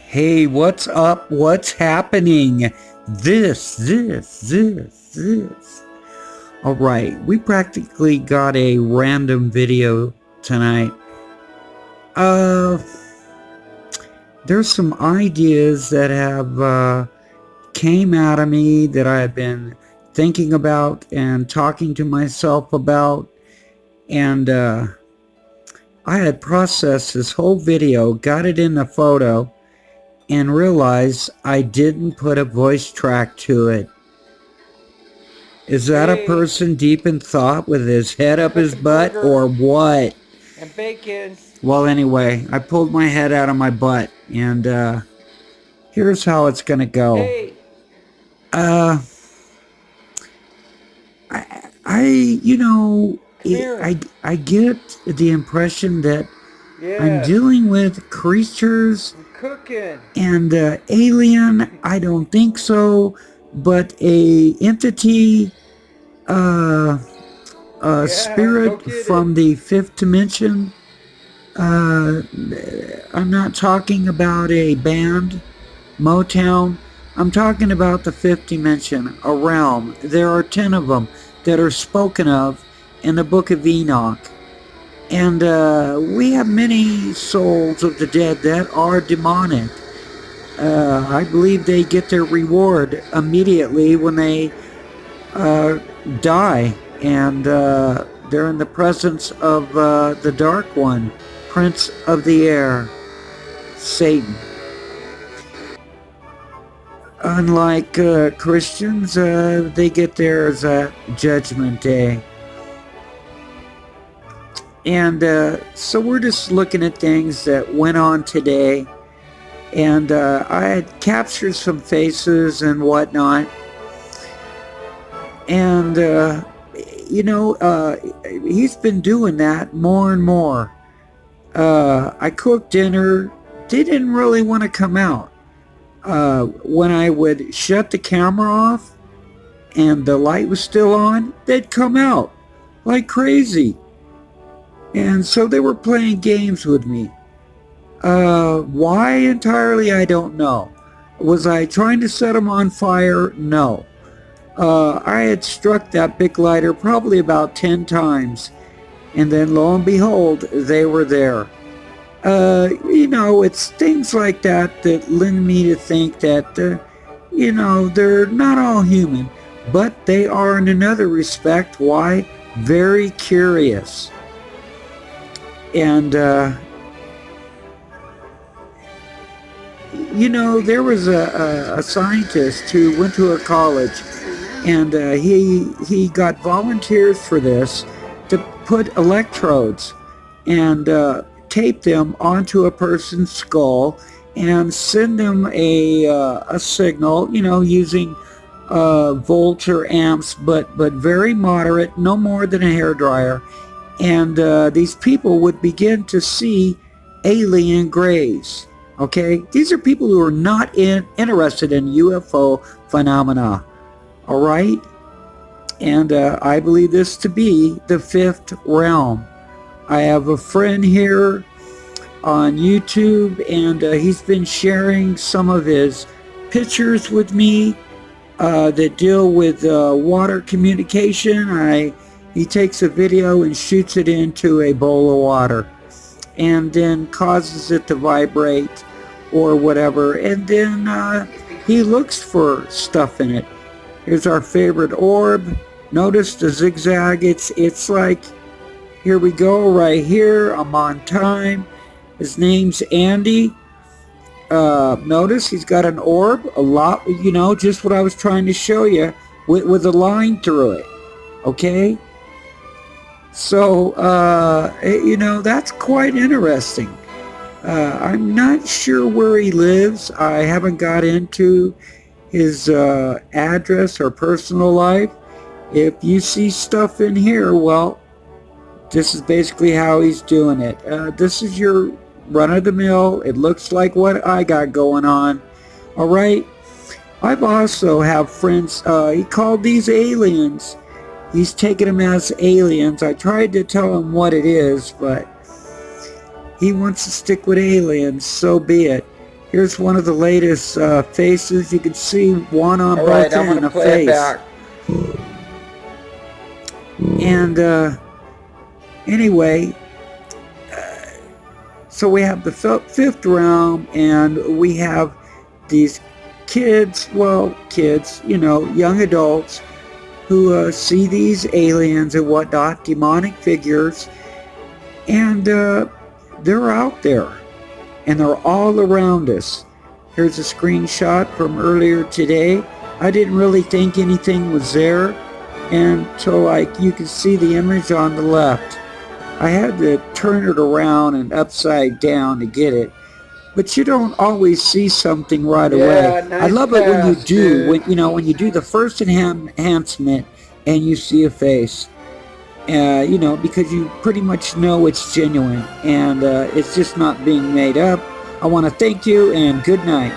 Hey, what's up? What's happening? This. All right, we practically got a random video tonight. There's some ideas that have came out of me that I've been thinking about and talking to myself about, and I had processed this whole video, got it in the photo, and realized I didn't put a voice track to it. Is that a person deep in thought with his head up his butt or what? And bacon. Well, anyway, I pulled my head out of my butt, and here's how it's gonna go. Hey. I get the impression that Yeah. I'm dealing with creatures I'm cooking. and alien. I don't think so, but a entity, spirit go get from the fifth dimension. I'm not talking about a band, Motown. I'm talking about the fifth dimension, a realm. There are 10 of them that are spoken of in the book of Enoch. And we have many souls of the dead that are demonic. I believe they get their reward immediately when they die. And they're in the presence of the Dark One, Prince of the Air, Satan. Unlike Christians, they get theirs at Judgment Day. And so we're just looking at things that went on today. And I had captured some faces and whatnot. And, he's been doing that more and more. I cooked dinner. They didn't really want to come out. When I would shut the camera off and the light was still on, they'd come out like crazy. And so they were playing games with me. Why entirely, I don't know. Was I trying to set them on fire? No. I had struck that big lighter probably about 10 times. And then lo and behold, they were there. It's things like that that lend me to think that, they're not all human. But they are, in another respect, why? Very curious. And, there was a scientist who went to a college, and he got volunteers for this to put electrodes and tape them onto a person's skull and send them a signal, using volts or amps, but very moderate, no more than a hairdryer. And these people would begin to see alien grays. Okay, these are people who are not interested in UFO phenomena. All right, and I believe this to be the fifth realm. I have a friend here on YouTube, and he's been sharing some of his pictures with me that deal with water communication. He takes a video and shoots it into a bowl of water and then causes it to vibrate or whatever. And then he looks for stuff in it. Here's our favorite orb. Notice the zigzag. It's like, here we go right here. I'm on time. His name's Andy. Notice he's got an orb, a lot, just what I was trying to show you with a line through it. Okay? So, that's quite interesting. I'm not sure where he lives. I haven't got into his address or personal life. If you see stuff in here, well, this is basically how he's doing it. This is your run-of-the-mill. It looks like what I got going on. All right? I've also have friends, he called these aliens. He's taking them as aliens. I tried to tell him what it is, but he wants to stick with aliens, so be it. Here's one of the latest faces. You can see one on All both right, I'm ends gonna of the play it face. back. And anyway, so we have the fifth realm, and we have these kids, young adults who see these aliens and whatnot, demonic figures, and they're out there, and they're all around us. Here's a screenshot from earlier today. I didn't really think anything was there until you can see the image on the left. I had to turn it around and upside down to get it. But you don't always see something right away. Nice I love it when you pass, do, dude. when you do the first enhancement and you see a face. Because you pretty much know it's genuine and it's just not being made up. I want to thank you and good night.